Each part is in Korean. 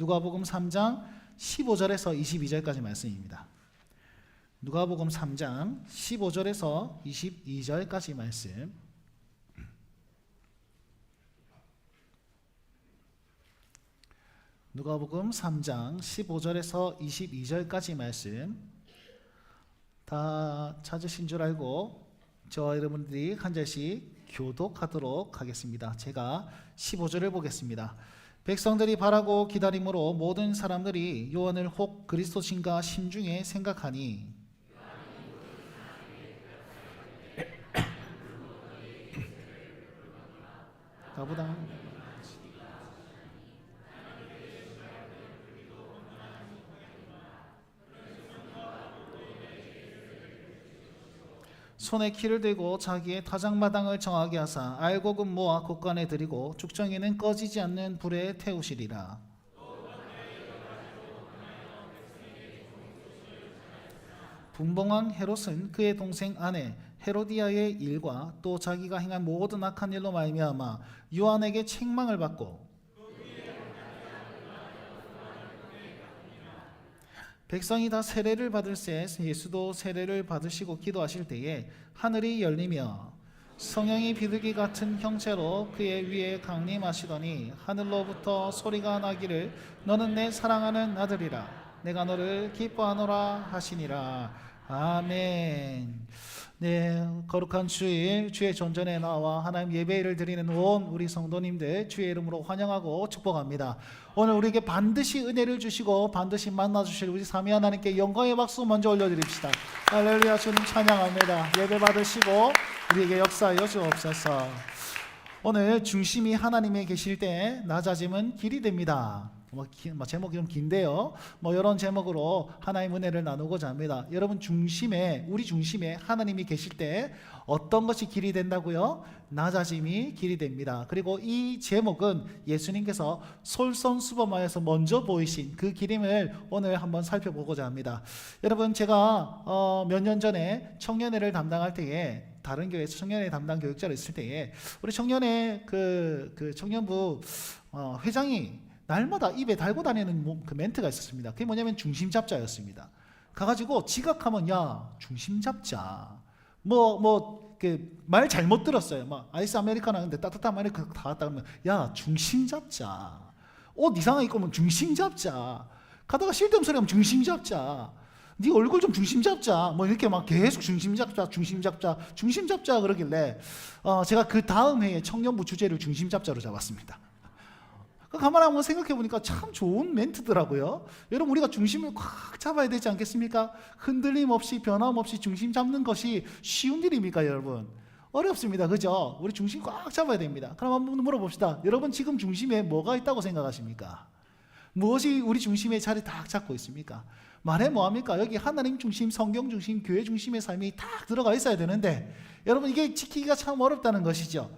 누가복음 3장 15절에서 22절까지 말씀입니다. 누가복음 3장 15절에서 22절까지 말씀. 누가복음 3장 15절에서 22절까지 말씀 다 찾으신 줄 알고 저와 여러분들이 한 절씩 교독하도록 하겠습니다. 제가 15절을 보겠습니다. 백성들이 바라고 기다림으로 모든 사람들이 요한을 혹 그리스도신가 심중에 생각하니 나보다 손에 키를 들고 자기의 타작마당을 정하게 하사 알곡은 모아 곳간에 들이고 죽정이는 꺼지지 않는 불에 태우시리라. 분봉왕 헤롯은 그의 동생 아내 헤로디아의 일과 또 자기가 행한 모든 악한 일로 말미암아 요한에게 책망을 받고 백성이 다 세례를 받을새 예수도 세례를 받으시고 기도하실 때에 하늘이 열리며 성령이 비둘기 같은 형체로 그의 위에 강림하시더니 하늘로부터 소리가 나기를 너는 내 사랑하는 아들이라 내가 너를 기뻐하노라 하시니라. 아멘. 네, 거룩한 주일 주의 존전에 나와 하나님 예배를 드리는 온 우리 성도님들 주의 이름으로 환영하고 축복합니다. 오늘 우리에게 반드시 은혜를 주시고 반드시 만나주실 우리 삼위 하나님께 영광의 박수 먼저 올려드립시다. 할렐루야. 주님 찬양합니다. 예배 받으시고 우리에게 역사하여 주옵소서. 오늘 중심이 하나님에 계실 때 낮아짐은 길이 됩니다. 제목이 좀 긴데요. 이런 제목으로 하나님의 은혜를 나누고자 합니다. 여러분 우리 중심에 하나님이 계실 때 어떤 것이 길이 된다고요? 낮아짐이 길이 됩니다. 그리고 이 제목은 예수님께서 솔선수범하여서 먼저 보이신 그 길임을 오늘 한번 살펴보고자 합니다. 여러분 제가 몇 년 전에 청년회를 담당할 때에 다른 교회에서 청년회 담당 교육자로 있을 때에 우리 청년회 그 청년부 회장이 날마다 입에 달고 다니는 그 멘트가 있었습니다. 그게 뭐냐면 중심 잡자였습니다. 가가지고 지각하면 야 중심 잡자 말 잘못 들었어요. 아이스 아메리카노 하는데 따뜻한 아메리카노 다 갖다 그러면 야 중심 잡자. 옷 이상하게 입고 오면 중심 잡자. 가다가 쓸데없는 소리 하면 중심 잡자. 네 얼굴 좀 중심 잡자. 이렇게 계속 중심 잡자 그러길래 제가 그 다음 해에 청년부 주제를 중심 잡자로 잡았습니다. 가만히 한번 생각해 보니까 참 좋은 멘트더라고요. 여러분 우리가 중심을 꽉 잡아야 되지 않겠습니까? 흔들림 없이 변함 없이 중심 잡는 것이 쉬운 일입니까 여러분? 어렵습니다. 그죠? 우리 중심 꽉 잡아야 됩니다. 그럼 한번 물어봅시다. 여러분 지금 중심에 뭐가 있다고 생각하십니까? 무엇이 우리 중심에 자리 딱 잡고 있습니까? 말해 뭐합니까? 여기 하나님 중심, 성경 중심, 교회 중심의 삶이 딱 들어가 있어야 되는데 여러분 이게 지키기가 참 어렵다는 것이죠.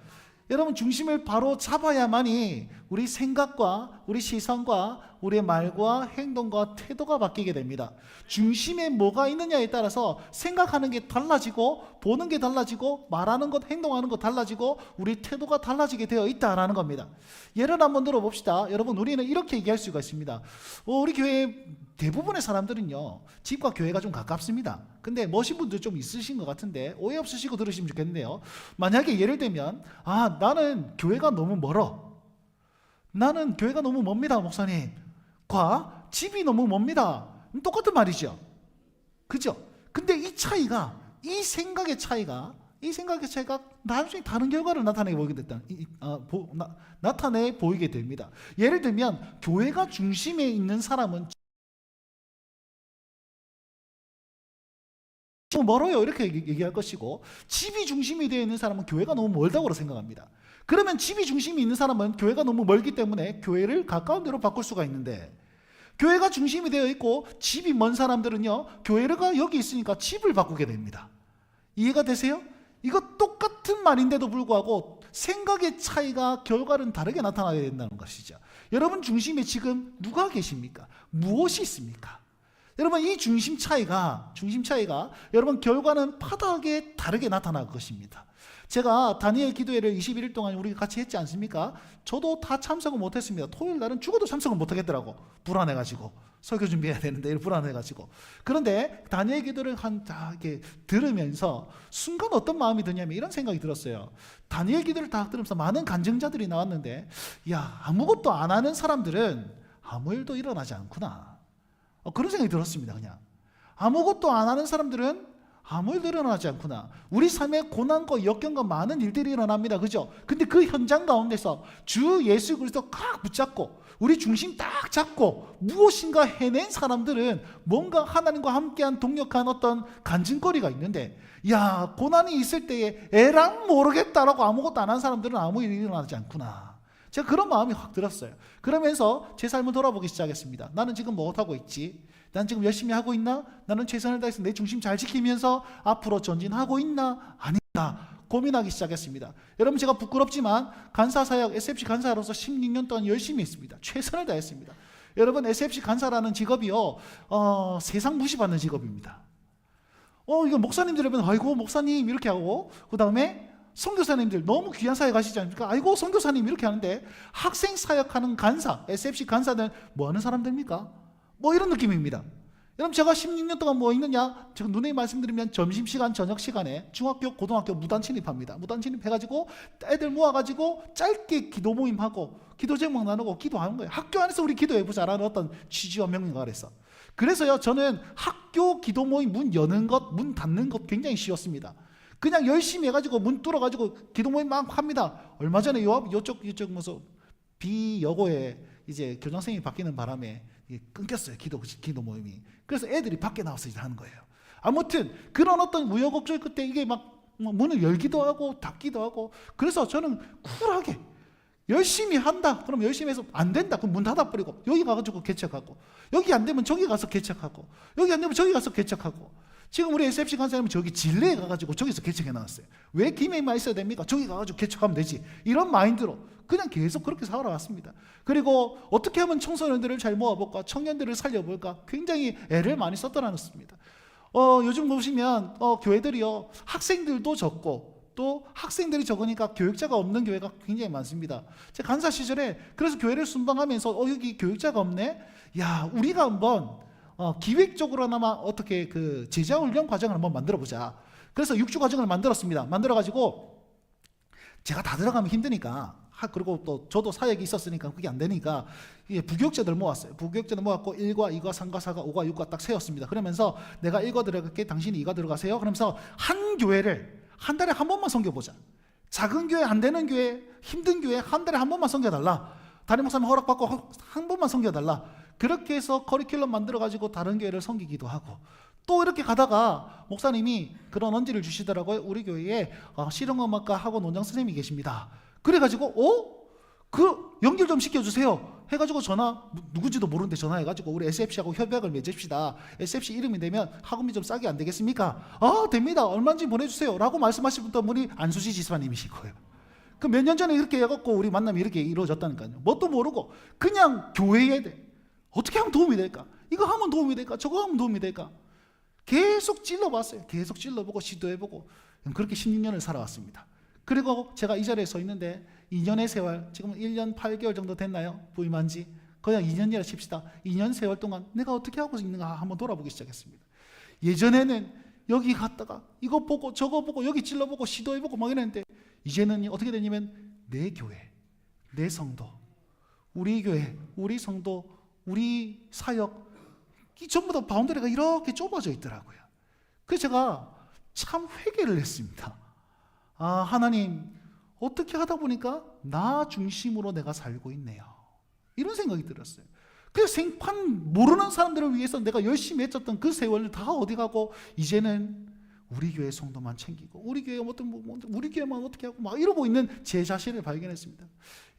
여러분 중심을 바로 잡아야만이 우리 생각과 우리 시선과 우리의 말과 행동과 태도가 바뀌게 됩니다. 중심에 뭐가 있느냐에 따라서 생각하는 게 달라지고 보는 게 달라지고 말하는 것, 행동하는 것 달라지고 우리 태도가 달라지게 되어 있다라는 겁니다. 예를 한번 들어봅시다. 여러분 우리는 이렇게 얘기할 수가 있습니다. 우리 교회 대부분의 사람들은요 집과 교회가 좀 가깝습니다. 근데 멋진 분들 좀 있으신 것 같은데 오해 없으시고 들으시면 좋겠는데요. 만약에 예를 들면 나는 교회가 너무 멀어. 나는 교회가 너무 멉니다 목사님. 과 집이 너무 멉니다. 똑같은 말이죠. 그죠? 근데 이 차이가 이 생각의 차이가 나중에 다른 결과를 나타내 보이게 됩니다. 예를 들면 교회가 중심에 있는 사람은 멀어요 이렇게 얘기할 것이고 집이 중심이 되어 있는 사람은 교회가 너무 멀다고 생각합니다. 그러면 집이 중심이 있는 사람은 교회가 너무 멀기 때문에 교회를 가까운 데로 바꿀 수가 있는데 교회가 중심이 되어 있고 집이 먼 사람들은요 교회가 여기 있으니까 집을 바꾸게 됩니다. 이해가 되세요? 이거 똑같은 말인데도 불구하고 생각의 차이가 결과는 다르게 나타나게 된다는 것이죠. 여러분 중심에 지금 누가 계십니까? 무엇이 있습니까? 여러분 이 중심 차이가 여러분 결과는 파다하게 다르게 나타날 것입니다. 제가 다니엘 기도회를 21일 동안 우리 같이 했지 않습니까? 저도 다 참석을 못했습니다. 토요일 날은 죽어도 참석을 못하겠더라고. 불안해가지고 설교 준비해야 되는데 불안해가지고. 그런데 다니엘 기도를 다 이렇게 들으면서 순간 어떤 마음이 드냐면 이런 생각이 들었어요. 다니엘 기도를 다 들으면서 많은 간증자들이 나왔는데, 야, 아무것도 안 하는 사람들은 아무 일도 일어나지 않구나. 그런 생각이 들었습니다. 그냥 아무것도 안 하는 사람들은 아무 일도 일어나지 않구나. 우리 삶에 고난과 역경과 많은 일들이 일어납니다. 그죠? 근데 그 현장 가운데서 주 예수 그리스도 꽉 붙잡고 우리 중심 딱 잡고 무엇인가 해낸 사람들은 뭔가 하나님과 함께한 동력한 어떤 간증거리가 있는데, 야, 고난이 있을 때에 에랑 모르겠다라고 아무것도 안 한 사람들은 아무 일이 일어나지 않구나. 제가 그런 마음이 확 들었어요. 그러면서 제 삶을 돌아보기 시작했습니다. 나는 지금 무엇하고 있지? 난 지금 열심히 하고 있나? 나는 최선을 다해서 내 중심 잘 지키면서 앞으로 전진하고 있나? 아닌가? 고민하기 시작했습니다. 여러분 제가 부끄럽지만 간사사역 SFC 간사로서 16년 동안 열심히 했습니다. 최선을 다했습니다. 여러분 SFC 간사라는 직업이요, 세상 무시받는 직업입니다. 이거 목사님들 여러분, 아이고 목사님 이렇게 하고, 그 다음에 선교사님들 너무 귀한 사역 하시지 않습니까? 아이고 선교사님 이렇게 하는데, 학생 사역하는 간사, SFC 간사는 뭐 하는 사람들입니까? 뭐 이런 느낌입니다. 여러분 제가 16년 동안 뭐 있느냐? 제가 누누이 말씀드리면 점심시간, 저녁시간에 중학교, 고등학교 무단 침입합니다. 무단 침입해가지고 애들 모아가지고 짧게 기도 모임하고 기도 제목 나누고 기도하는 거예요. 학교 안에서 우리 기도해보자라는 어떤 취지와 명령을 아래서. 그래서요, 저는 학교 기도 모임 문 여는 것, 문 닫는 것 굉장히 쉬웠습니다. 그냥 열심히 해가지고 문 뚫어가지고 기도 모임 막 합니다. 얼마 전에 요쪽 무슨 비여고에 이제 교장선생님이 바뀌는 바람에 끊겼어요. 기도 모임이. 그래서 애들이 밖에 나와서 이제 하는 거예요. 아무튼 그런 어떤 우여곡절 끝에 이게 막 문을 열기도 하고 닫기도 하고, 그래서 저는 쿨하게 열심히 한다. 그럼 열심히 해서 안 된다. 그럼 문 닫아버리고 여기 가가지고 개척하고, 여기 안 되면 저기 가서 개척하고, 여기 안 되면 저기 가서 개척하고. 지금 우리 SFC 간사님은 저기 진례에 가가지고 저기서 개척해 나왔어요. 왜 김해만 있어야 됩니까? 저기 가가지고 개척하면 되지. 이런 마인드로 그냥 계속 그렇게 살아왔습니다. 그리고 어떻게 하면 청소년들을 잘 모아볼까, 청년들을 살려볼까 굉장히 애를 많이 썼더라습니다. 요즘 보시면 교회들이요, 학생들도 적고 또 학생들이 적으니까 교육자가 없는 교회가 굉장히 많습니다. 제 간사 시절에 그래서 교회를 순방하면서 여기 교육자가 없네? 야, 우리가 한번 기획적으로나마 어떻게 그 제자훈련 과정을 한번 만들어보자. 그래서 6주 과정을 만들었습니다. 만들어가지고 제가 다 들어가면 힘드니까, 그리고 또 저도 사역이 있었으니까 그게 안 되니까 부교육자들 모았어요. 부교육자들 모았고 1과 2과 3과 4과 5과 6과 딱 세웠습니다. 그러면서 내가 1과 들어갈게, 당신이 2과 들어가세요. 그러면서 한 교회를 한 달에 한 번만 섬겨보자. 작은 교회, 안 되는 교회, 힘든 교회 한 달에 한 번만 섬겨달라. 담임 목사님 허락받고 한 번만 섬겨달라. 그렇게 해서 커리큘럼 만들어가지고 다른 교회를 섬기기도 하고, 또 이렇게 가다가 목사님이 그런 언지를 주시더라고요. 우리 교회에 실용음악과 학원 원장 선생님이 계십니다. 그래가지고 그 연결 좀 시켜주세요 해가지고 누군지도 모르는데 전화해가지고 우리 SFC하고 협약을 맺읍시다. SFC 이름이 되면 학원비 좀 싸게 안 되겠습니까? 됩니다. 얼마인지 보내주세요 라고 말씀하신 분이 안수지 지사님이실 거예요. 그 몇 년 전에 이렇게 해갖고 우리 만남이 이렇게 이루어졌다니까요. 뭣도 모르고 그냥 교회에 어떻게 하면 도움이 될까? 이거 하면 도움이 될까? 저거 하면 도움이 될까? 계속 찔러봤어요. 계속 찔러보고 시도해보고 그렇게 16년을 살아왔습니다. 그리고 제가 이 자리에 서 있는데 2년의 세월, 지금 1년 8개월 정도 됐나요? 부임한 지. 그냥 2년이라 칩시다. 2년 세월 동안 내가 어떻게 하고 있는가 한번 돌아보기 시작했습니다. 예전에는 여기 갔다가 이거 보고 저거 보고 여기 찔러보고 시도해보고 막 이랬는데, 이제는 어떻게 되냐면 내 교회, 내 성도, 우리 교회, 우리 성도, 우리 사역, 이 전부 다 바운더리가 이렇게 좁아져 있더라고요. 그래서 제가 참 회개를 했습니다. 하나님, 어떻게 하다 보니까 나 중심으로 내가 살고 있네요. 이런 생각이 들었어요. 그래서 생판 모르는 사람들을 위해서 내가 열심히 했었던 그 세월을 다 어디 가고, 이제는 우리 교회 성도만 챙기고 우리 교회 우리 교회만 어떻게 하고 막 이러고 있는 제 자신을 발견했습니다.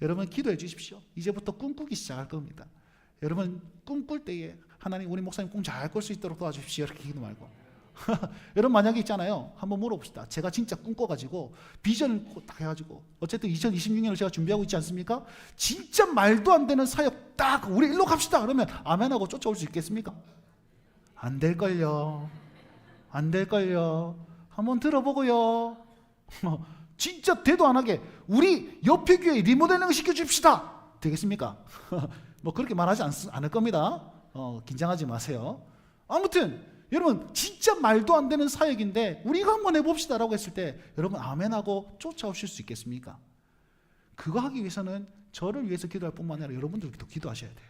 여러분 기도해 주십시오. 이제부터 꿈꾸기 시작할 겁니다. 여러분 꿈꿀 때에 하나님 우리 목사님 꿈 잘 꿀 수 있도록 도와주십시오. 이렇게 기도 말고 여러분 만약에 있잖아요. 한번 물어봅시다. 제가 진짜 꿈꿔가지고 비전을 딱 해가지고 어쨌든 2026년을 제가 준비하고 있지 않습니까? 진짜 말도 안 되는 사역 딱 우리 일로 갑시다 그러면 아멘하고 쫓아올 수 있겠습니까? 안 될걸요. 안 될걸요. 한번 들어보고요. 진짜 대도 안 하게 우리 옆에 교회 리모델링 시켜줍시다. 되겠습니까? 뭐 그렇게 말하지 않을 겁니다. 긴장하지 마세요. 아무튼 여러분 진짜 말도 안 되는 사역인데 우리가 한번 해봅시다 라고 했을 때 여러분 아멘하고 쫓아오실 수 있겠습니까? 그거 하기 위해서는 저를 위해서 기도할 뿐만 아니라 여러분들도 기도하셔야 돼요.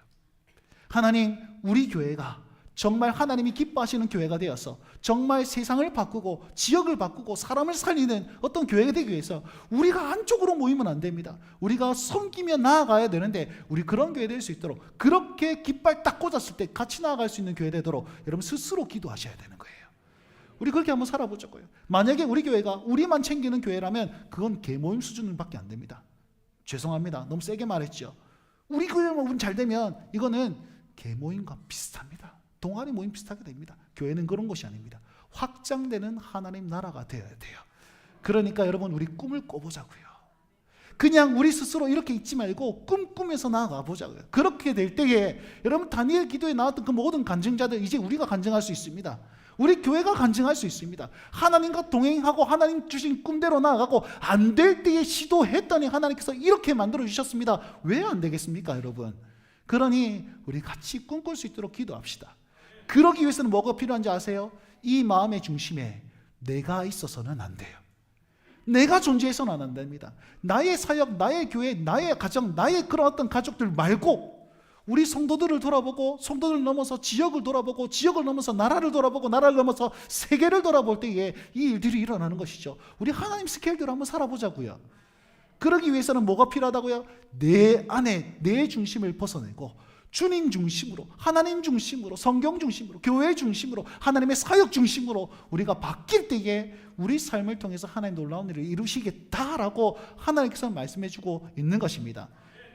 하나님, 우리 교회가 정말 하나님이 기뻐하시는 교회가 되어서 정말 세상을 바꾸고 지역을 바꾸고 사람을 살리는 어떤 교회가 되기 위해서 우리가 한쪽으로 모이면 안 됩니다. 우리가 섬기며 나아가야 되는데 우리 그런 교회 될 수 있도록 그렇게 깃발 딱 꽂았을 때 같이 나아갈 수 있는 교회 되도록 여러분 스스로 기도하셔야 되는 거예요. 우리 그렇게 한번 살아보자고요. 만약에 우리 교회가 우리만 챙기는 교회라면 그건 개모임 수준밖에 안 됩니다. 죄송합니다. 너무 세게 말했죠. 우리 교회만 잘 되면 이거는 개모임과 비슷합니다. 동아리 모임 비슷하게 됩니다. 교회는 그런 것이 아닙니다. 확장되는 하나님 나라가 되어야 돼요. 그러니까 여러분 우리 꿈을 꿔보자고요. 그냥 우리 스스로 이렇게 있지 말고 꿈꾸면서 나아가 보자고요. 그렇게 될 때에 여러분 다니엘 기도에 나왔던 그 모든 간증자들 이제 우리가 간증할 수 있습니다. 우리 교회가 간증할 수 있습니다. 하나님과 동행하고 하나님 주신 꿈대로 나아가고 안 될 때에 시도했더니 하나님께서 이렇게 만들어 주셨습니다. 왜 안 되겠습니까, 여러분? 그러니 우리 같이 꿈꿀 수 있도록 기도합시다. 그러기 위해서는 뭐가 필요한지 아세요? 이 마음의 중심에 내가 있어서는 안 돼요. 내가 존재해서는 안 됩니다. 나의 사역, 나의 교회, 나의 가정, 나의 그런 어떤 가족들 말고 우리 성도들을 돌아보고 성도들을 넘어서 지역을 돌아보고 지역을 넘어서 나라를 돌아보고 나라를 넘어서 세계를 돌아볼 때에 이 일들이 일어나는 것이죠. 우리 하나님 스케일대로 한번 살아보자고요. 그러기 위해서는 뭐가 필요하다고요? 내 안에 내 중심을 벗어내고 주님 중심으로, 하나님 중심으로, 성경 중심으로, 교회 중심으로, 하나님의 사역 중심으로 우리가 바뀔 때에 우리 삶을 통해서 하나님 놀라운 일을 이루시겠다라고 하나님께서 말씀해주고 있는 것입니다.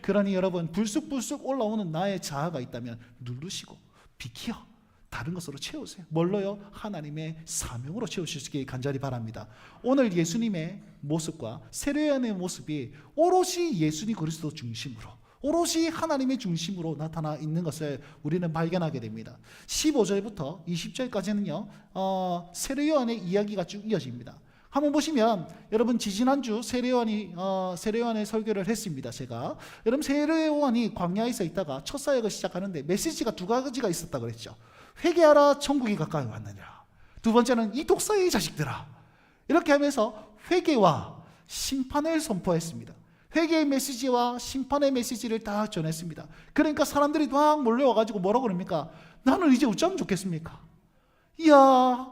그러니 여러분 불쑥불쑥 올라오는 나의 자아가 있다면 누르시고 비키어 다른 것으로 채우세요. 뭘로요? 하나님의 사명으로 채우실 수 있게 간절히 바랍니다. 오늘 예수님의 모습과 세례요한의 모습이 오롯이 예수님 그리스도 중심으로 오롯이 하나님의 중심으로 나타나 있는 것을 우리는 발견하게 됩니다. 15절부터 20절까지는요 세례요한의 이야기가 쭉 이어집니다. 한번 보시면 여러분 지지난주 세례요한의 설교를 했습니다. 제가 여러분 세례요한이 광야에서 있다가 첫 사역을 시작하는데 메시지가 두 가지가 있었다 그랬죠. 회개하라 천국이 가까이 왔느니라. 두 번째는 이 독사의 자식들아. 이렇게 하면서 회개와 심판을 선포했습니다. 회개의 메시지와 심판의 메시지를 다 전했습니다. 그러니까 사람들이 막 몰려와가지고 뭐라고 그럽니까? 나는 이제 어쩌면 좋겠습니까? 이야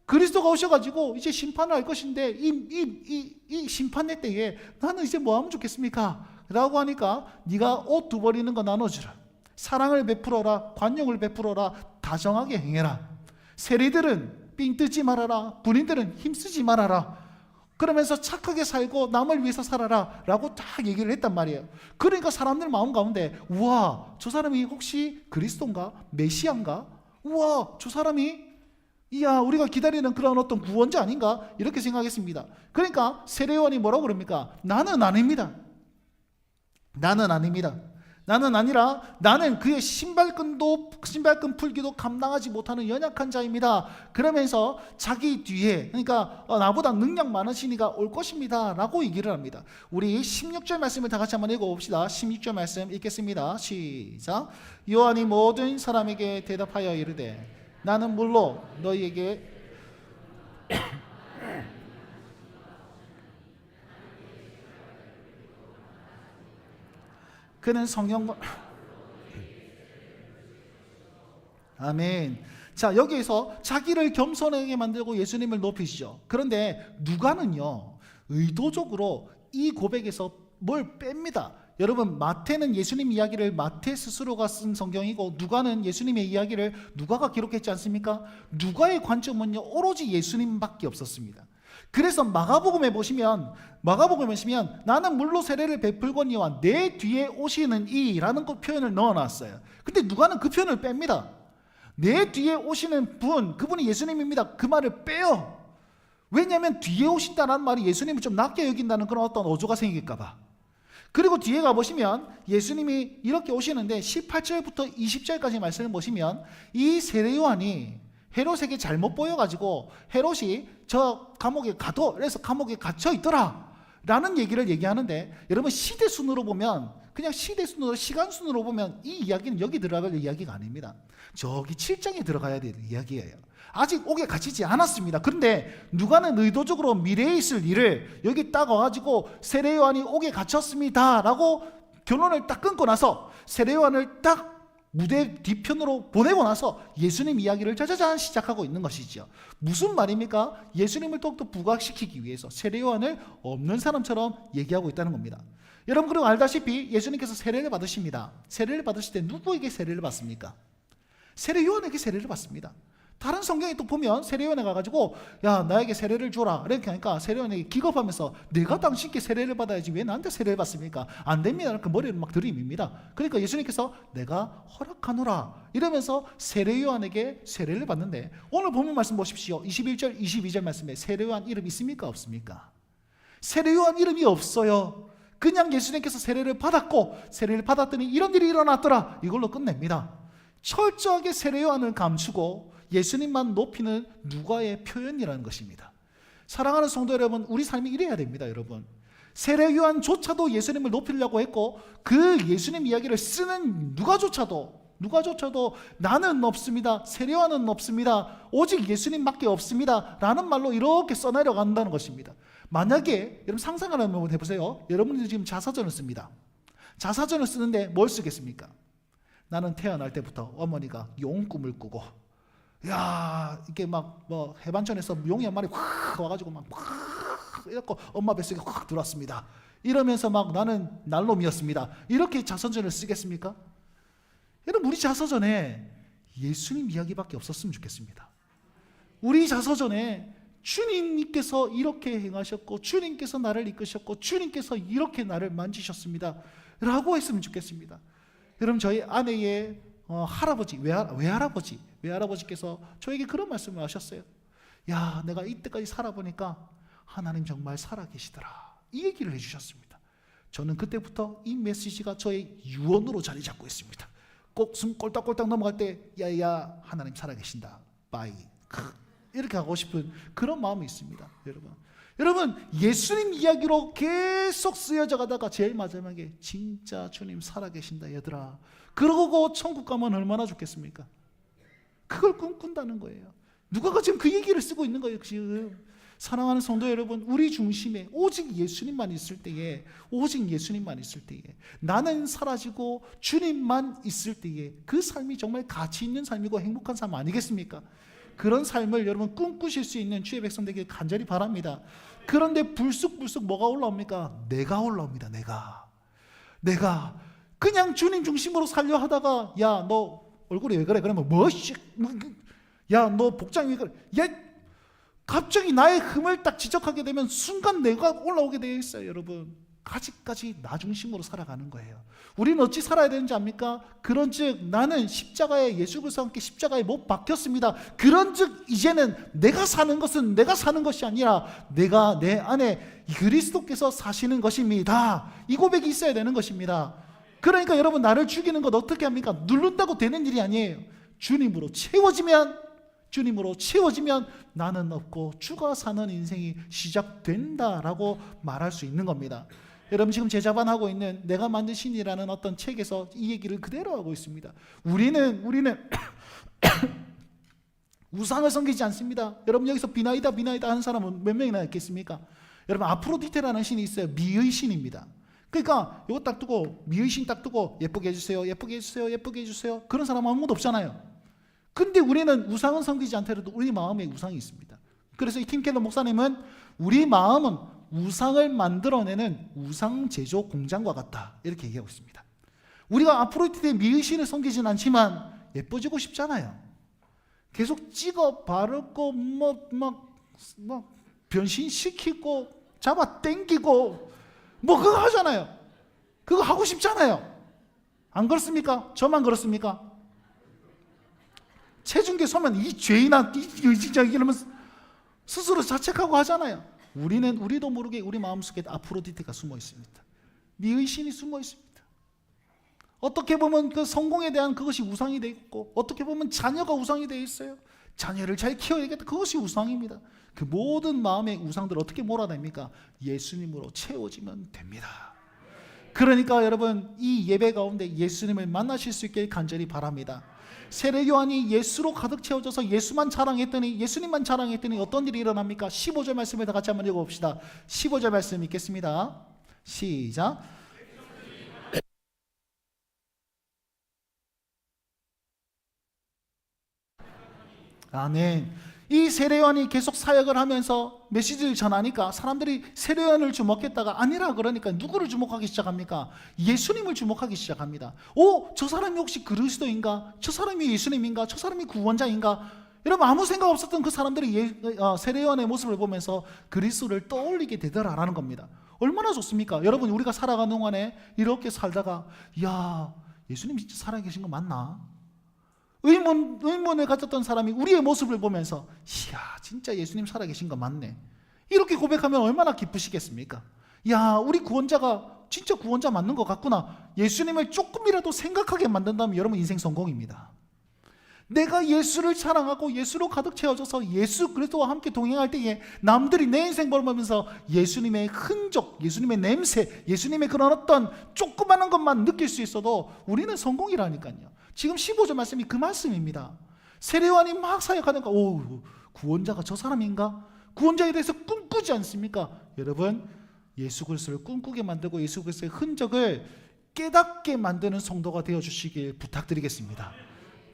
그리스도가 오셔가지고 이제 심판을 할 것인데 이 심판의 때에 나는 이제 뭐 하면 좋겠습니까? 라고 하니까 네가 옷 두 벌 있는 거 나눠주라. 사랑을 베풀어라. 관용을 베풀어라. 다정하게 행해라. 세리들은 삥 뜯지 말아라. 군인들은 힘쓰지 말아라. 그러면서 착하게 살고 남을 위해서 살아라 라고 딱 얘기를 했단 말이에요. 그러니까 사람들 마음 가운데 우와 저 사람이 혹시 그리스도인가? 메시아인가? 우와 저 사람이 이야 우리가 기다리는 그런 어떤 구원자 아닌가? 이렇게 생각했습니다. 그러니까 세례요한이 뭐라고 그럽니까? 나는 아닙니다. 나는 아닙니다. 나는 아니라 나는 그의 신발끈 풀기도 감당하지 못하는 연약한 자입니다. 그러면서 자기 뒤에 그러니까 나보다 능력 많으시니가 올 것입니다 라고 얘기를 합니다. 우리 16절 말씀을 다 같이 한번 읽어봅시다. 16절 말씀 읽겠습니다. 시작. 요한이 모든 사람에게 대답하여 이르되 나는 물론 너희에게 그는 성경과 아멘. 자 여기에서 자기를 겸손하게 만들고 예수님을 높이시죠. 그런데 누가는요 의도적으로 이 고백에서 뭘 뺍니다. 여러분 마태는 예수님 이야기를 마태 스스로가 쓴 성경이고 누가는 예수님의 이야기를 누가가 기록했지 않습니까? 누가의 관점은요 오로지 예수님밖에 없었습니다. 그래서 마가복음에 보시면 나는 물로 세례를 베풀거니와 내 뒤에 오시는 이라는 그 표현을 넣어놨어요. 근데 누가는 그 표현을 뺍니다. 내 뒤에 오시는 분 그분이 예수님입니다. 그 말을 빼요. 왜냐하면 뒤에 오신다는 말이 예수님을 좀 낮게 여긴다는 그런 어떤 어조가 생길까 봐. 그리고 뒤에 가보시면 예수님이 이렇게 오시는데 18절부터 20절까지 말씀을 보시면 이 세례 요한이 헤롯에게 잘못 보여가지고 헤롯이 저 감옥에 가둬, 그래서 감옥에 갇혀 있더라 라는 얘기를 얘기하는데, 여러분 시대순으로 보면, 그냥 시대순으로, 시간순으로 보면 이 이야기는 여기 들어갈 이야기가 아닙니다. 저기 7장에 들어가야 될 이야기예요. 아직 옥에 갇히지 않았습니다. 그런데 누가는 의도적으로 미래에 있을 일을 여기 딱 와가지고 세례 요한이 옥에 갇혔습니다 라고 결론을 딱 끊고 나서 세례 요한을 딱 무대 뒤편으로 보내고 나서 예수님 이야기를 짜자잔 시작하고 있는 것이죠. 무슨 말입니까? 예수님을 더욱더 부각시키기 위해서 세례 요한을 없는 사람처럼 얘기하고 있다는 겁니다. 여러분, 그리고 알다시피 예수님께서 세례를 받으십니다. 세례를 받으실 때 누구에게 세례를 받습니까? 세례 요한에게 세례를 받습니다. 다른 성경에 또 보면 세례 요한에 가가지고 야, 나에게 세례를 줘라 이렇게 하니까 세례 요한에게 기겁하면서 내가 당신께 세례를 받아야지 왜 나한테 세례를 받습니까? 안 됩니다. 이렇게 머리를 막 들이밉니다. 그러니까 예수님께서 내가 허락하노라 이러면서 세례 요한에게 세례를 받는데, 오늘 본문 말씀 보십시오. 21절 22절 말씀에 세례 요한 이름 있습니까? 없습니까? 세례 요한 이름이 없어요. 그냥 예수님께서 세례를 받았고 세례를 받았더니 이런 일이 일어났더라 이걸로 끝냅니다. 철저하게 세례 요한을 감추고 예수님만 높이는 누가의 표현이라는 것입니다. 사랑하는 성도 여러분, 우리 삶이 이래야 됩니다. 여러분, 세례 요한조차도 예수님을 높이려고 했고 그 예수님 이야기를 쓰는 누가조차도 나는 없습니다, 세례 요한은 없습니다, 오직 예수님밖에 없습니다 라는 말로 이렇게 써내려간다는 것입니다. 만약에 여러분 상상을 한번 해보세요. 여러분들이 지금 자서전을 씁니다. 자서전을 쓰는데 뭘 쓰겠습니까? 나는 태어날 때부터 어머니가 용 꿈을 꾸고, 야, 이게 막 뭐 해반천에서 용이 한 마리 확 와가지고 막 이렇게 엄마 뱃속에 확 들어왔습니다 이러면서 막 나는 날놈이었습니다 이렇게 자서전을 쓰겠습니까? 여러분, 우리 자서전에 예수님 이야기밖에 없었으면 좋겠습니다. 우리 자서전에 주님께서 이렇게 행하셨고 주님께서 나를 이끄셨고 주님께서 이렇게 나를 만지셨습니다 라고 했으면 좋겠습니다. 여러분, 저희 아내의 할아버지, 외할아버지께서 저에게 그런 말씀을 하셨어요. 야, 내가 이때까지 살아보니까 하나님 정말 살아계시더라 이 얘기를 해주셨습니다. 저는 그때부터 이 메시지가 저의 유언으로 자리 잡고 있습니다. 꼭 숨 꼴딱꼴딱 넘어갈 때 야야 하나님 살아계신다 바이 이렇게 하고 싶은 그런 마음이 있습니다. 여러분, 예수님 이야기로 계속 쓰여져 가다가 제일 마지막에 진짜 주님 살아계신다 얘들아 그러고 천국 가면 얼마나 좋겠습니까? 그걸 꿈꾼다는 거예요. 누가가 지금 그 얘기를 쓰고 있는 거예요. 지금 사랑하는 성도 여러분, 우리 중심에 오직 예수님만 있을 때에, 나는 사라지고 주님만 있을 때에 그 삶이 정말 가치 있는 삶이고 행복한 삶 아니겠습니까? 그런 삶을 여러분 꿈꾸실 수 있는 주의 백성 되길 간절히 바랍니다. 그런데 불쑥불쑥 뭐가 올라옵니까? 내가 올라옵니다. 내가 그냥 주님 중심으로 살려 하다가 야, 너 얼굴이 왜 그래? 그러면 야, 너 복장이 왜 그래? 야, 갑자기 나의 흠을 딱 지적하게 되면 순간 내가 올라오게 되어 있어요. 여러분, 아직까지 나 중심으로 살아가는 거예요. 우리는 어찌 살아야 되는지 압니까? 그런즉 나는 십자가에 예수 그리스도와 함께 십자가에 못 박혔습니다. 그런즉 이제는 내가 사는 것은 내가 사는 것이 아니라 내가 내 안에 그리스도께서 사시는 것입니다. 이 고백이 있어야 되는 것입니다. 그러니까 여러분, 나를 죽이는 것 어떻게 합니까? 누른다고 되는 일이 아니에요. 주님으로 채워지면 나는 없고 주가 사는 인생이 시작된다라고 말할 수 있는 겁니다. 여러분, 지금 제자반하고 있는 내가 만든 신이라는 어떤 책에서 이 얘기를 그대로 하고 있습니다. 우리는 우상을 섬기지 않습니다. 여러분, 여기서 비나이다 하는 사람은 몇 명이나 있겠습니까? 여러분, 아프로디테라는 신이 있어요. 미의 신입니다. 그러니까 이거 딱 두고 미의 신 딱 두고 예쁘게 해주세요 그런 사람은 아무도 없잖아요. 근데 우리는 우상은 섬기지 않더라도 우리 마음에 우상이 있습니다. 그래서 이 팀켈러 목사님은 우리 마음은 우상을 만들어내는 우상 제조 공장과 같다 이렇게 얘기하고 있습니다. 우리가 아프로디테 미의 신을 섬기진 않지만 예뻐지고 싶잖아요. 계속 찍어 바르고 막 변신시키고 잡아 당기고 뭐 그거 하잖아요. 그거 하고 싶잖아요. 안 그렇습니까? 저만 그렇습니까? 체중계 서면 이 죄인아 진짜 이러면 스스로 자책하고 하잖아요. 우리도 모르게 우리 마음속에 아프로디테가 숨어 있습니다. 미의신이 숨어 있습니다. 어떻게 보면 그 성공에 대한 그것이 우상이 되어 있고, 어떻게 보면 자녀가 우상이 되어 있어요. 자녀를 잘 키워야겠다, 그것이 우상입니다. 그 모든 마음의 우상들을 어떻게 몰아냅니까? 예수님으로 채워지면 됩니다. 그러니까 여러분, 이 예배 가운데 예수님을 만나실 수 있길 간절히 바랍니다. 세례 요한이 예수로 가득 채워져서 예수만 자랑했더니, 예수님만 자랑했더니 어떤 일이 일어납니까? 15절 말씀을 다 같이 한번 읽어봅시다. 15절 말씀 읽겠습니다. 시작. 아멘. 이 세례요한이 계속 사역을 하면서 메시지를 전하니까 사람들이 세례요한을 주목했다가 아니라 그러니까 누구를 주목하기 시작합니까? 예수님을 주목하기 시작합니다. 오, 저 사람이 혹시 그리스도인가? 저 사람이 예수님인가? 저 사람이 구원자인가? 여러분, 아무 생각 없었던 그 사람들이 세례요한의 모습을 보면서 그리스도를 떠올리게 되더라라는 겁니다. 얼마나 좋습니까? 여러분, 우리가 살아가는 동안에 이렇게 살다가 야, 예수님 진짜 살아계신 거 맞나? 의문을 가졌던 사람이 우리의 모습을 보면서 이야, 진짜 예수님 살아계신 거 맞네, 이렇게 고백하면 얼마나 기쁘시겠습니까? 야, 우리 구원자가 진짜 구원자 맞는 것 같구나. 예수님을 조금이라도 생각하게 만든다면 여러분, 인생 성공입니다. 내가 예수를 사랑하고 예수로 가득 채워져서 예수 그리스도와 함께 동행할 때에 남들이 내 인생 보면서 예수님의 흔적, 예수님의 냄새, 예수님의 그런 어떤 조그마한 것만 느낄 수 있어도 우리는 성공이라니까요. 지금 15절 말씀이 그 말씀입니다. 세례요한이 막 사역하니까 오, 구원자가 저 사람인가? 구원자에 대해서 꿈꾸지 않습니까? 여러분, 예수 그리스도를 꿈꾸게 만들고 예수 그리스도의 흔적을 깨닫게 만드는 성도가 되어주시길 부탁드리겠습니다.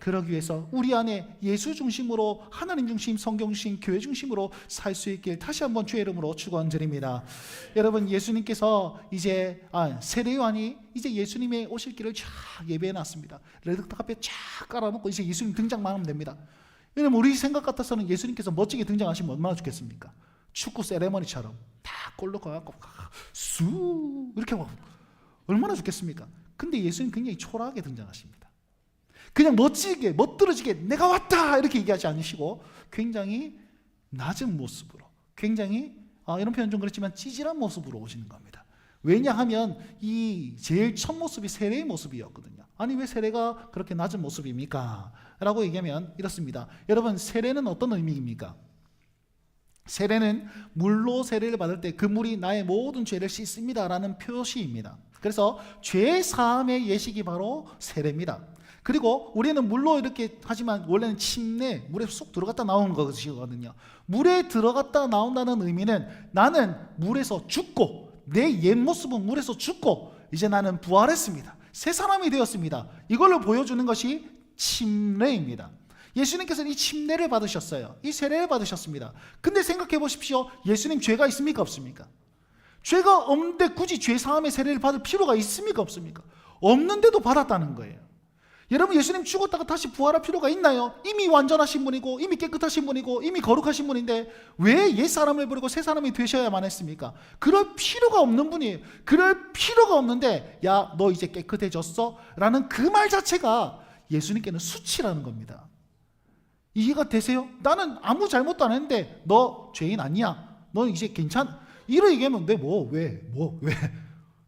그러기 위해서 우리 안에 예수 중심으로, 하나님 중심, 성경 중심, 교회 중심으로 살 수 있길 다시 한번 주의 이름으로 축원드립니다. 여러분, 예수님께서 이제 세례요한이 이제 예수님의 오실 길을 쫙 예배해 놨습니다. 레드카펫 쫙 깔아놓고 이제 예수님 등장만 하면 됩니다. 왜냐면 우리 생각 같아서는 예수님께서 멋지게 등장하시면 얼마나 좋겠습니까? 축구 세레머니처럼 다 골로 가갖고 쑥 이렇게 하고 얼마나 좋겠습니까? 근데 예수님 굉장히 초라하게 등장하십니다. 그냥 멋지게, 멋들어지게 내가 왔다 이렇게 얘기하지 않으시고 굉장히 낮은 모습으로, 굉장히 이런 표현 좀 그렇지만 찌질한 모습으로 오시는 겁니다. 왜냐하면 이 제일 첫 모습이 세례의 모습이었거든요. 아니, 왜 세례가 그렇게 낮은 모습입니까? 라고 얘기하면 이렇습니다. 여러분, 세례는 어떤 의미입니까? 세례는 물로 세례를 받을 때 그 물이 나의 모든 죄를 씻습니다 라는 표시입니다. 그래서 죄 사함의 예식이 바로 세례입니다. 그리고 우리는 물로 이렇게 하지만 원래는 침내, 물에 쏙 들어갔다 나오는 것이거든요. 물에 들어갔다 나온다는 의미는 나는 물에서 죽고, 내 옛 모습은 물에서 죽고 이제 나는 부활했습니다, 새 사람이 되었습니다, 이걸로 보여주는 것이 침례입니다. 예수님께서는 이 침례를 받으셨어요. 이 세례를 받으셨습니다. 근데 생각해 보십시오. 예수님 죄가 있습니까? 없습니까? 죄가 없는데 굳이 죄 사함의 세례를 받을 필요가 있습니까? 없습니까? 없는데도 받았다는 거예요. 여러분, 예수님 죽었다가 다시 부활할 필요가 있나요? 이미 완전하신 분이고 이미 깨끗하신 분이고 이미 거룩하신 분인데 왜 옛사람을 버리고 새사람이 되셔야만 했습니까? 그럴 필요가 없는 분이에요. 그럴 필요가 없는데 야, 너 이제 깨끗해졌어? 라는 그 말 자체가 예수님께는 수치라는 겁니다. 이해가 되세요? 나는 아무 잘못도 안 했는데 너 죄인 아니야, 너 이제 괜찮아, 이렇게 얘기하면 왜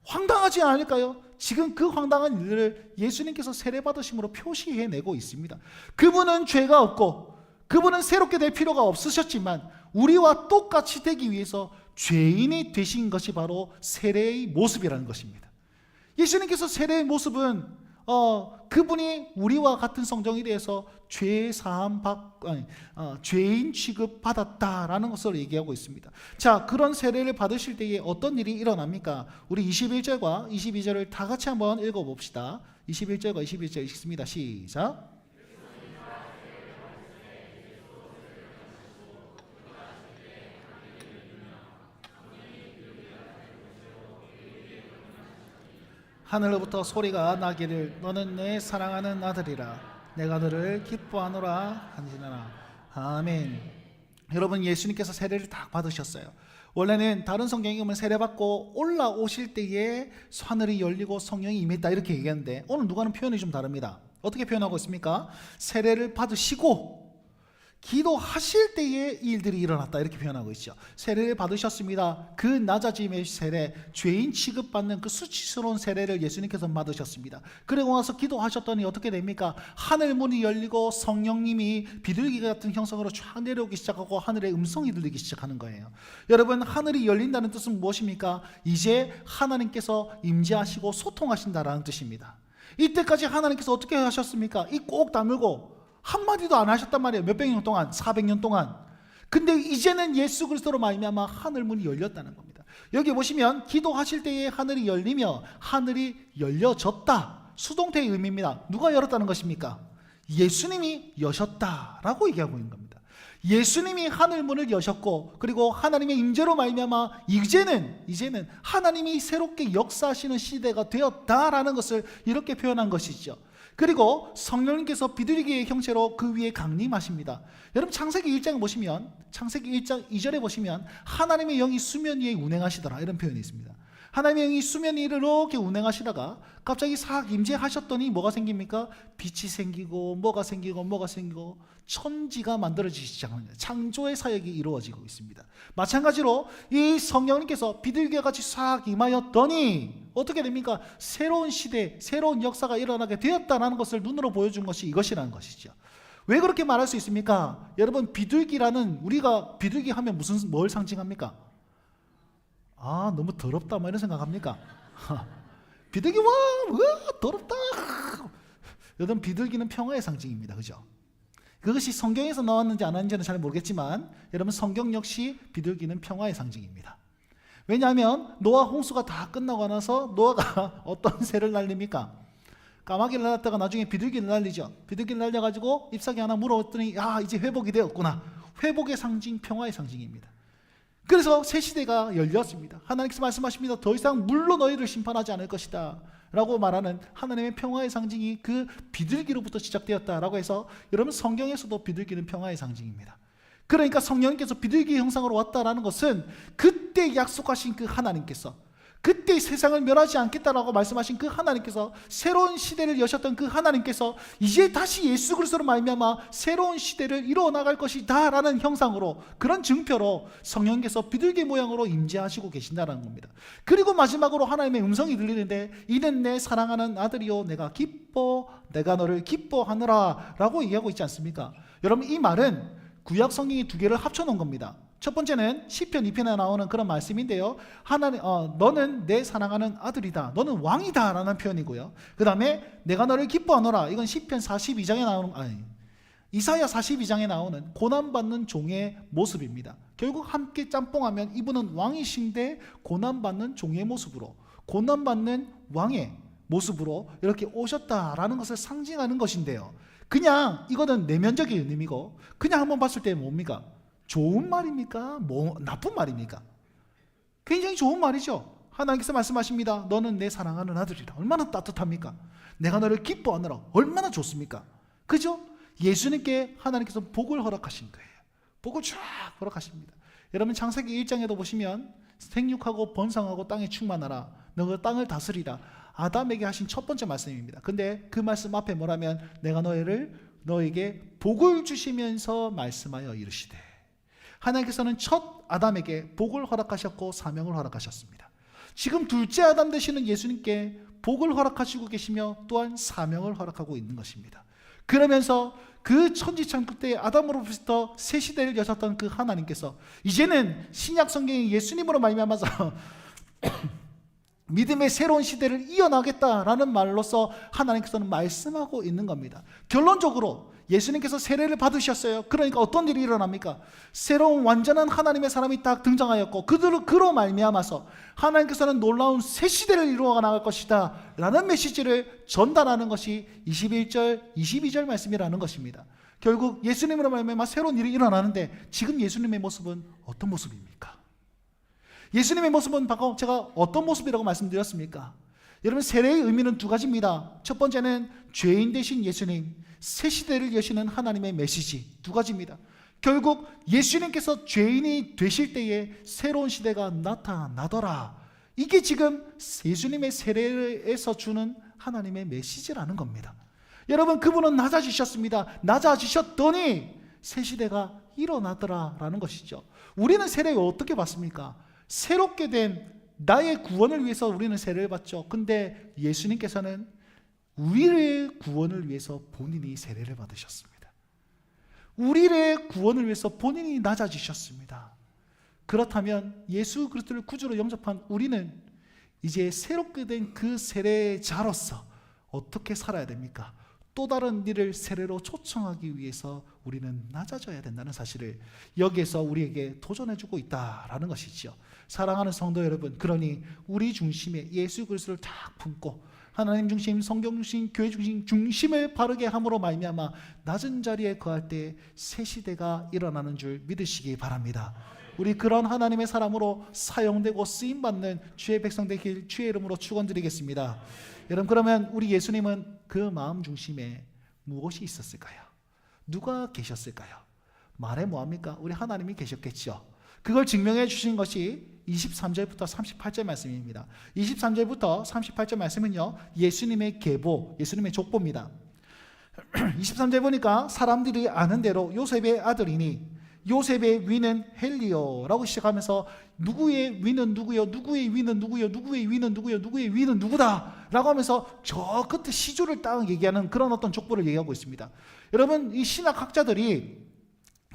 황당하지 않을까요? 지금 그 황당한 일들을 예수님께서 세례받으심으로 표시해내고 있습니다. 그분은 죄가 없고 그분은 새롭게 될 필요가 없으셨지만 우리와 똑같이 되기 위해서 죄인이 되신 것이 바로 세례의 모습이라는 것입니다. 예수님께서 세례의 모습은 그분이 우리와 같은 성정에 대해서 죄인 취급 받았다라는 것을 얘기하고 있습니다. 자, 그런 세례를 받으실 때에 어떤 일이 일어납니까? 우리 21절과 22절을 다 같이 한번 읽어봅시다. 21절과 22절 읽습니다. 시작. 하늘로부터 소리가 나기를 너는 내 사랑하는 아들이라 내가 너를 기뻐하노라 한지나라. 아멘. 여러분, 예수님께서 세례를 다 받으셨어요. 원래는 다른 성경에 보면 세례받고 올라오실 때에 하늘이 열리고 성령이 임했다 이렇게 얘기하는데 오늘 누가는 표현이 좀 다릅니다. 어떻게 표현하고 있습니까? 세례를 받으시고 기도하실 때에 이 일들이 일어났다 이렇게 표현하고 있죠. 세례를 받으셨습니다. 그 낮아짐의 세례, 죄인 취급받는 그 수치스러운 세례를 예수님께서 받으셨습니다. 그리고 나서 기도하셨더니 어떻게 됩니까? 하늘 문이 열리고 성령님이 비둘기 같은 형상으로 쫙 내려오기 시작하고 하늘의 음성이 들리기 시작하는 거예요. 여러분, 하늘이 열린다는 뜻은 무엇입니까? 이제 하나님께서 임재하시고 소통하신다라는 뜻입니다. 이때까지 하나님께서 어떻게 하셨습니까? 이 꼭 다물고 한마디도 안 하셨단 말이에요. 몇백 년 동안, 400년 동안. 근데 이제는 예수 그리스도로 말미암아 하늘 문이 열렸다는 겁니다. 여기 보시면 기도하실 때에 하늘이 열리며 하늘이 열려졌다. 수동태의 의미입니다. 누가 열었다는 것입니까? 예수님이 여셨다라고 얘기하고 있는 겁니다. 예수님이 하늘 문을 여셨고, 그리고 하나님의 임재로 말미암아 이제는 하나님이 새롭게 역사하시는 시대가 되었다라는 것을 이렇게 표현한 것이죠. 그리고 성령님께서 비둘기의 형체로 그 위에 강림하십니다. 여러분, 창세기 1장에 보시면, 창세기 1장 2절에 보시면 하나님의 영이 수면 위에 운행하시더라 이런 표현이 있습니다. 하나님의 영이 수면 위를 이렇게 운행하시다가 갑자기 싹 임재하셨더니 뭐가 생깁니까? 빛이 생기고 뭐가 생기고 천지가 만들어지기 시작합니다. 창조의 사역이 이루어지고 있습니다. 마찬가지로 이 성령님께서 비둘기와 같이 싹 임하였더니 어떻게 됩니까? 새로운 시대, 새로운 역사가 일어나게 되었다는 것을 눈으로 보여준 것이 이것이라는 것이죠. 왜 그렇게 말할 수 있습니까? 여러분, 비둘기라는, 우리가 비둘기 하면 뭘 상징합니까? 너무 더럽다 뭐 이런 생각합니까? 비둘기 와 더럽다. 여러분, 비둘기는 평화의 상징입니다. 그죠? 그것이 성경에서 나왔는지 안 나왔는지는 잘 모르겠지만 여러분, 성경 역시 비둘기는 평화의 상징입니다. 왜냐하면 노아 홍수가 다 끝나고 나서 노아가 어떤 새를 날립니까? 까마귀를 날렸다가 나중에 비둘기를 날리죠. 비둘기를 날려가지고 잎사귀 하나 물어봤더니 이제 회복이 되었구나. 회복의 상징, 평화의 상징입니다. 그래서 새 시대가 열렸습니다. 하나님께서 말씀하십니다. 더 이상 물로 너희를 심판하지 않을 것이다 라고 말하는 하나님의 평화의 상징이 그 비둘기로부터 시작되었다라고 해서 여러분, 성경에서도 비둘기는 평화의 상징입니다. 그러니까 성령님께서 비둘기의 형상으로 왔다라는 것은 그때 약속하신 그 하나님께서, 그때 세상을 멸하지 않겠다라고 말씀하신 그 하나님께서, 새로운 시대를 여셨던 그 하나님께서 이제 다시 예수 그리스도로 말미암아 새로운 시대를 이루어 나갈 것이다 라는 형상으로, 그런 증표로 성령께서 비둘기 모양으로 임재하시고 계신다는 겁니다. 그리고 마지막으로 하나님의 음성이 들리는데, 이는 내 사랑하는 아들이요 내가 너를 기뻐하느라 라고 얘기하고 있지 않습니까? 여러분, 이 말은 구약 성경이 두 개를 합쳐놓은 겁니다. 첫 번째는 시편 2편에 나오는 그런 말씀인데요. 너는 내 사랑하는 아들이다. 너는 왕이다 라는 표현이고요. 그 다음에 내가 너를 기뻐하노라. 이건 시편 42장에 나오는, 이사야 42장에 나오는 고난받는 종의 모습입니다. 결국 함께 짬뽕하면 이분은 왕이신데 고난받는 종의 모습으로, 고난받는 왕의 모습으로 이렇게 오셨다라는 것을 상징하는 것인데요. 그냥 이거는 내면적인 의미고, 그냥 한번 봤을 때 뭡니까? 좋은 말입니까? 나쁜 말입니까? 굉장히 좋은 말이죠. 하나님께서 말씀하십니다. 너는 내 사랑하는 아들이다. 얼마나 따뜻합니까? 내가 너를 기뻐하느라 얼마나 좋습니까? 그죠? 예수님께 하나님께서 복을 허락하신 거예요. 복을 쫙 허락하십니다. 여러분, 창세기 1장에도 보시면 생육하고 번성하고 땅에 충만하라. 너가 땅을 다스리라. 아담에게 하신 첫 번째 말씀입니다. 근데 그 말씀 앞에 뭐라면 내가 너에게 복을 주시면서 말씀하여 이르시되, 하나님께서는 첫 아담에게 복을 허락하셨고 사명을 허락하셨습니다. 지금 둘째 아담 되시는 예수님께 복을 허락하시고 계시며 또한 사명을 허락하고 있는 것입니다. 그러면서 그 천지창조 때 아담으로부터 새 시대를 여셨던 그 하나님께서 이제는 신약 성경의 예수님으로 말미암아서 믿음의 새로운 시대를 이어나겠다라는 말로서 하나님께서는 말씀하고 있는 겁니다. 결론적으로 예수님께서 세례를 받으셨어요. 그러니까 어떤 일이 일어납니까? 새로운 완전한 하나님의 사람이 딱 등장하였고, 그로 말미암아서 하나님께서는 놀라운 새 시대를 이루어 나갈 것이다 라는 메시지를 전달하는 것이 21절, 22절 말씀이라는 것입니다. 결국 예수님으로 말미암아 새로운 일이 일어나는데, 지금 예수님의 모습은 어떤 모습입니까? 예수님의 모습은 방금 제가 어떤 모습이라고 말씀드렸습니까? 여러분, 세례의 의미는 두 가지입니다. 첫 번째는 죄인 되신 예수님, 새 시대를 여시는 하나님의 메시지, 두 가지입니다. 결국 예수님께서 죄인이 되실 때에 새로운 시대가 나타나더라. 이게 지금 예수님의 세례에서 주는 하나님의 메시지라는 겁니다. 여러분, 그분은 낮아지셨습니다. 낮아지셨더니 새 시대가 일어나더라라는 것이죠. 우리는 세례를 어떻게 받습니까? 새롭게 된 나의 구원을 위해서 우리는 세례를 받죠. 근데 예수님께서는 우리의 구원을 위해서 본인이 세례를 받으셨습니다. 우리의 구원을 위해서 본인이 낮아지셨습니다. 그렇다면 예수 그리스도를 구주로 영접한 우리는 이제 새롭게 된 그 세례자로서 어떻게 살아야 됩니까? 또 다른 일을 세례로 초청하기 위해서 우리는 낮아져야 된다는 사실을 여기에서 우리에게 도전해주고 있다라는 것이죠. 사랑하는 성도 여러분, 그러니 우리 중심에 예수 그리스도를 딱 품고 하나님 중심, 성경 중심, 교회 중심, 중심을 바르게 함으로 말미암아 낮은 자리에 거할 때 새 시대가 일어나는 줄 믿으시기 바랍니다. 우리 그런 하나님의 사람으로 사용되고 쓰임받는 주의 백성 되길 주의 이름으로 축원드리겠습니다. 여러분, 그러면 우리 예수님은 그 마음 중심에 무엇이 있었을까요? 누가 계셨을까요? 말해 뭐합니까? 우리 하나님이 계셨겠죠. 그걸 증명해 주신 것이 23절부터 38절 말씀입니다. 23절부터 38절 말씀은요, 예수님의 계보, 예수님의 족보입니다. 23절 보니까 사람들이 아는 대로 요셉의 아들이니 요셉의 위는 헬리오라고 시작하면서 누구의 위는 누구요, 누구의 위는 누구요, 누구의 위는 누구요, 누구의 위는 누구다 라고 하면서 저 끝에 시조를 딱 얘기하는 그런 어떤 족보를 얘기하고 있습니다. 여러분, 이 신학학자들이,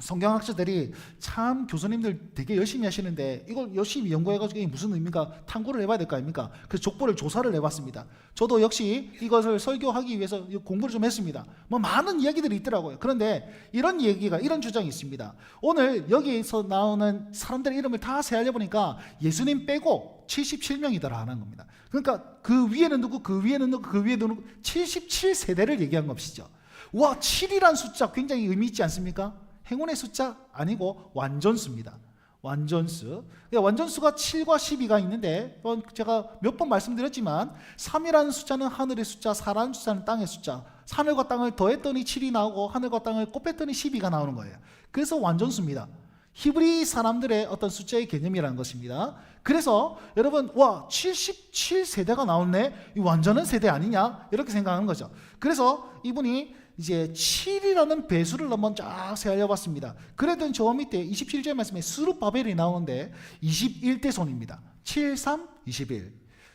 성경학자들이 참 교수님들 되게 열심히 하시는데 이걸 열심히 연구해가지고 이게 무슨 의미인가 탐구를 해봐야 될 거 아닙니까? 그래서 족보를 조사를 해봤습니다. 저도 역시 이것을 설교하기 위해서 공부를 좀 했습니다. 뭐 많은 이야기들이 있더라고요. 그런데 이런 얘기가, 이런 주장이 있습니다. 오늘 여기에서 나오는 사람들의 이름을 다 세알려보니까 예수님 빼고 77명이더라는 겁니다. 그러니까 그 위에는 누구, 그 위에는 누구, 그 위에는 누구, 77세대를 얘기한 것이죠. 와, 7이란 숫자 굉장히 의미 있지 않습니까? 행운의 숫자 아니고 완전수입니다. 완전수. 완전수가 7과 12가 있는데 제가 몇 번 말씀드렸지만 3이라는 숫자는 하늘의 숫자, 4라는 숫자는 땅의 숫자. 하늘과 땅을 더했더니 7이 나오고 하늘과 땅을 곱했더니 12가 나오는 거예요. 그래서 완전수입니다. 히브리 사람들의 어떤 숫자의 개념이라는 것입니다. 그래서 여러분, 와, 77세대가 나왔네? 이 완전한 세대 아니냐? 이렇게 생각하는 거죠. 그래서 이분이 이제 7이라는 배수를 한번 쫙 세알려봤습니다. 그랬더니 저 밑에 27절 말씀에 스룹바벨이 나오는데 21대 손입니다. 7, 3, 21.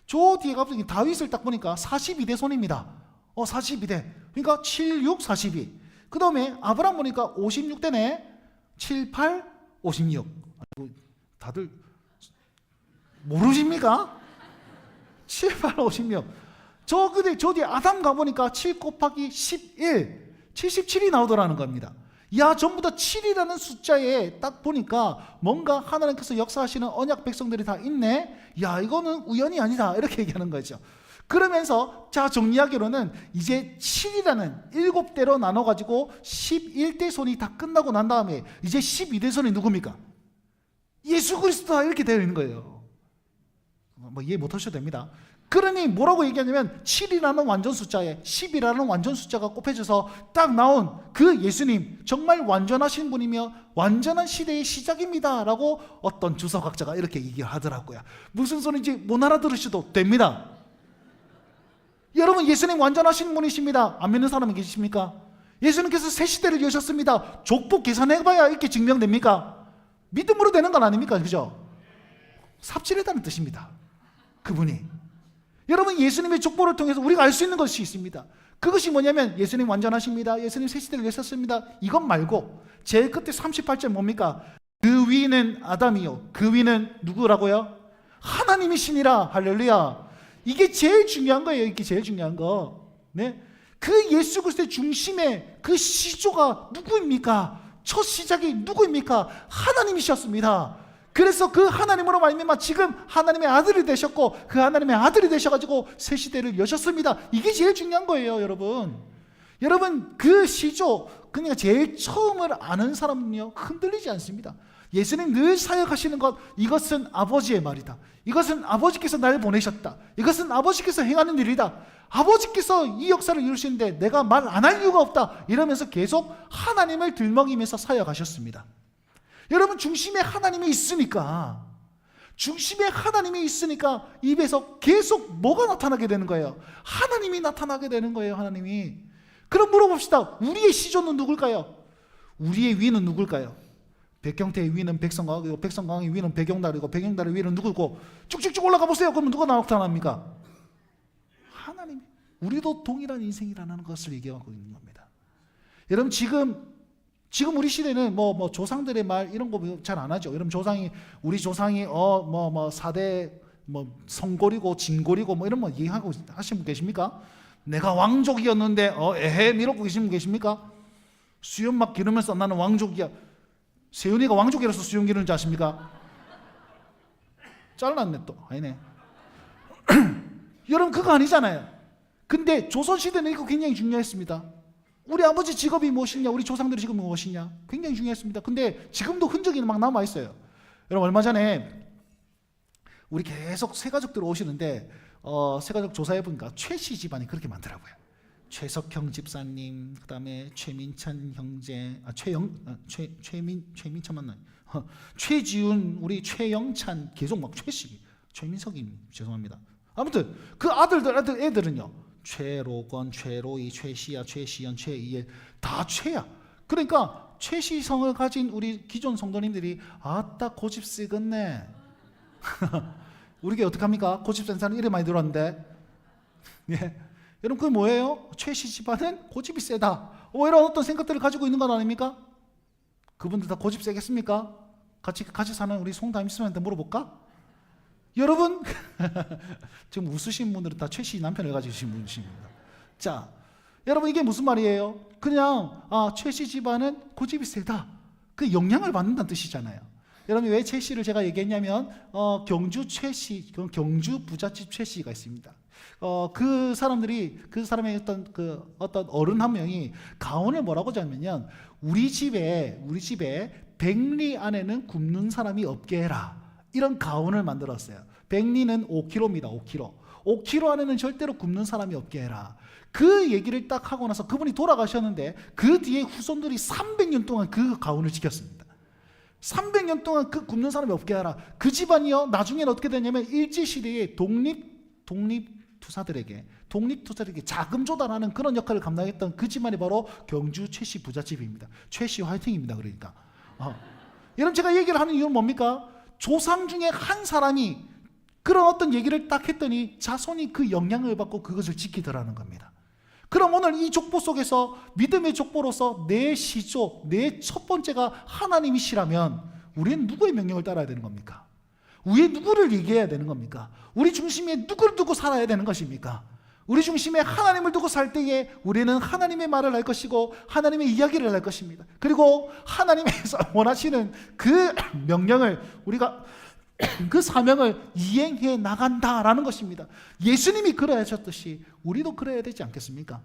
저 뒤에 갑자기 다윗을 딱 보니까 42대 손입니다. 42대. 그러니까 7, 6, 42. 그 다음에 아브람 보니까 56대네. 7, 8, 56. 다들 모르십니까? 7, 8, 56. 저 뒤에 아담 가보니까 7 곱하기 11, 77이 나오더라는 겁니다. 야, 전부 다 7이라는 숫자에 딱 보니까 뭔가 하나님께서 역사하시는 언약 백성들이 다 있네. 야, 이거는 우연이 아니다. 이렇게 얘기하는 거죠. 그러면서 자, 정리하기로는 이제 7이라는 7대로 나눠가지고 11대 손이 다 끝나고 난 다음에 이제 12대 손이 누굽니까? 예수 그리스도다, 이렇게 되어 있는 거예요. 뭐 이해 못 하셔도 됩니다. 그러니 뭐라고 얘기하냐면 7이라는 완전 숫자에 10이라는 완전 숫자가 곱해져서 딱 나온 그 예수님, 정말 완전하신 분이며 완전한 시대의 시작입니다 라고 어떤 주석학자가 이렇게 얘기를 하더라고요. 무슨 소리인지 못 알아들으셔도 됩니다. 여러분, 예수님 완전하신 분이십니다. 안 믿는 사람이 계십니까? 예수님께서 새 시대를 여셨습니다. 족보 계산해봐야 이렇게 증명됩니까? 믿음으로 되는 건 아닙니까? 그죠? 삽질했다는 뜻입니다. 그분이. 여러분, 예수님의 족보를 통해서 우리가 알 수 있는 것이 있습니다. 그것이 뭐냐면 예수님 완전하십니다. 예수님 새 시대를 여셨습니다. 이것 말고 제일 끝에 38절 뭡니까? 그 위는 아담이요, 그 위는 누구라고요? 하나님이시니라. 할렐루야. 이게 제일 중요한 거예요. 이게 제일 중요한 거. 네? 그 예수 그리스도의 중심에 그 시조가 누구입니까? 첫 시작이 누구입니까? 하나님이셨습니다. 그래서 그 하나님으로 말미암아 지금 하나님의 아들이 되셨고 그 하나님의 아들이 되셔가지고 새 시대를 여셨습니다. 이게 제일 중요한 거예요, 여러분. 여러분, 그 시조, 그러니까 제일 처음을 아는 사람은요 흔들리지 않습니다. 예수님 늘 사역하시는 것, 이것은 아버지의 말이다. 이것은 아버지께서 날 보내셨다. 이것은 아버지께서 행하는 일이다. 아버지께서 이 역사를 이루시는데 내가 말 안 할 이유가 없다. 이러면서 계속 하나님을 들먹이면서 사역하셨습니다. 여러분, 중심에 하나님이 있으니까, 중심에 하나님이 있으니까 입에서 계속 뭐가 나타나게 되는 거예요? 하나님이 나타나게 되는 거예요. 하나님이. 그럼 물어봅시다. 우리의 시조는 누굴까요? 우리의 위는 누굴까요? 백경태의 위는 백성강이고 백성강의 위는 백영달이고 백영달의 위는 누구고 쭉쭉쭉 올라가 보세요. 그러면 누가 나타납니까? 하나님. 우리도 동일한 인생이라는 것을 얘기하고 있는 겁니다. 여러분 지금 우리 시대는 뭐 조상들의 말 이런 거 잘 안 하죠. 여러분 우리 조상이 4대 성골이고 진골이고 이런 거 얘기하고 하시는 분 계십니까? 내가 왕족이었는데 에헴 이러고 계시는 분 계십니까? 수염 막 기르면서 나는 왕족이야. 세윤이가 왕족이라서 수염 기르는지 아십니까? 잘랐네 또. 아니네. 여러분 그거 아니잖아요. 근데 조선시대는 이거 굉장히 중요했습니다. 우리 아버지 직업이 무엇이냐, 우리 조상들의 직업이 무엇이냐 굉장히 중요했습니다. 근데 지금도 흔적이 막 남아있어요. 여러분 얼마 전에 우리 계속 새가족들 오시는데 새가족 조사해보니까 최씨 집안이 그렇게 많더라고요. 최석형 집사님, 그 다음에 최민찬 형제, 최민찬 맞나요? 최지훈, 우리 최영찬, 계속 막 최씨, 최민석임, 죄송합니다. 아무튼 그 애들은요, 최로건, 최로이, 최시야, 최시연, 최이엘 다 최야. 그러니까 최시성을 가진 우리 기존 성도님들이 아따 고집 쓰겠네. 우리가 어떡합니까? 고집 센 사람 이래 많이 들었는데. 예. 여러분 그게 뭐예요? 최씨 집안은 고집이 세다. 이런 어떤 생각들을 가지고 있는 건 아닙니까? 그분들 다 고집 세겠습니까? 같이 사는 우리 송담임 스님한테 물어볼까? 여러분 지금 웃으신 분들은 다 최씨 남편을 가지고 계신 분이십니다. 자, 여러분 이게 무슨 말이에요? 그냥 최씨 집안은 고집이 세다. 그 영향을 받는다는 뜻이잖아요. 여러분 왜 최씨를 제가 얘기했냐면 경주 최씨, 경주 부잣집 최씨가 있습니다. 그 사람의 어떤 어른 한 명이 가훈을 뭐라고 하냐면요, 우리 집에 백리 안에는 굶는 사람이 없게 해라, 이런 가훈을 만들었어요. 백리는 5kg입니다. 5kg 안에는 절대로 굶는 사람이 없게 해라. 그 얘기를 딱 하고 나서 그분이 돌아가셨는데 그 뒤에 후손들이 300년 동안 그 가훈을 지켰습니다. 300년 동안 그 굶는 사람이 없게 하라. 그 집안이요, 나중에는 어떻게 되냐면 일제시대에 독립투사들에게 자금 조달하는 그런 역할을 감당했던 그 집안이 바로 경주 최씨 부잣집입니다. 최씨 화이팅입니다. 그러니까 여러분 제가 얘기를 하는 이유는 뭡니까? 조상 중에 한 사람이 그런 어떤 얘기를 딱 했더니 자손이 그 영향을 받고 그것을 지키더라는 겁니다. 그럼 오늘 이 족보 속에서 믿음의 족보로서 내 시조, 내 첫 번째가 하나님이시라면 우리는 누구의 명령을 따라야 되는 겁니까? 우리 누구를 얘기해야 되는 겁니까? 우리 중심에 누구를 두고 살아야 되는 것입니까? 우리 중심에 하나님을 두고 살 때에 우리는 하나님의 말을 할 것이고 하나님의 이야기를 할 것입니다. 그리고 하나님께서 원하시는 그 명령을 우리가 그 사명을 이행해 나간다라는 것입니다. 예수님이 그러하셨듯이 우리도 그래야 되지 않겠습니까?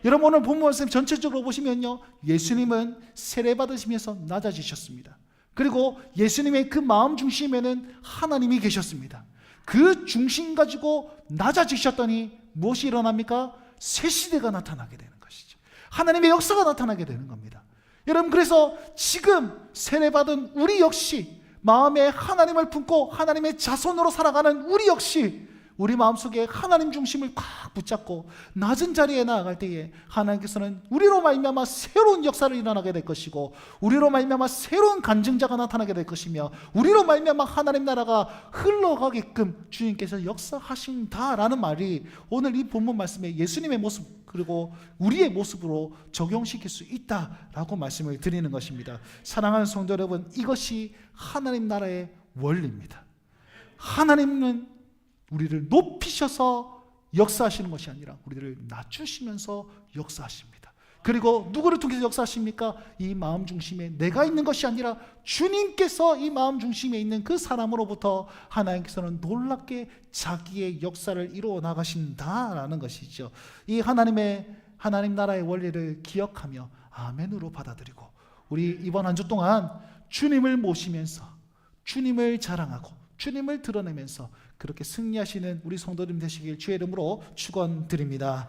여러분 오늘 본문 말씀 전체적으로 보시면요, 예수님은 세례 받으시면서 낮아지셨습니다. 그리고 예수님의 그 마음 중심에는 하나님이 계셨습니다. 그 중심 가지고 낮아지셨더니 무엇이 일어납니까? 새 시대가 나타나게 되는 것이죠. 하나님의 역사가 나타나게 되는 겁니다. 여러분 그래서 지금 세례받은 우리 역시 마음에 하나님을 품고 하나님의 자손으로 살아가는 우리 역시 우리 마음속에 하나님 중심을 꽉 붙잡고 낮은 자리에 나아갈 때에 하나님께서는 우리로 말미암아 새로운 역사를 일어나게 될 것이고 우리로 말미암아 새로운 간증자가 나타나게 될 것이며 우리로 말미암아 하나님 나라가 흘러가게끔 주님께서 역사하신다라는 말이 오늘 이 본문 말씀에 예수님의 모습 그리고 우리의 모습으로 적용시킬 수 있다라고 말씀을 드리는 것입니다. 사랑하는 성도 여러분, 이것이 하나님 나라의 원리입니다. 하나님은 우리를 높이셔서 역사하시는 것이 아니라 우리를 낮추시면서 역사하십니다. 그리고 누구를 통해서 역사하십니까? 이 마음 중심에 내가 있는 것이 아니라 주님께서 이 마음 중심에 있는 그 사람으로부터 하나님께서는 놀랍게 자기의 역사를 이루어 나가신다라는 것이죠. 이 하나님 나라의 원리를 기억하며 아멘으로 받아들이고 우리 이번 한 주 동안 주님을 모시면서 주님을 자랑하고 주님을 드러내면서 그렇게 승리하시는 우리 성도님 되시길 주의 이름으로 축원드립니다.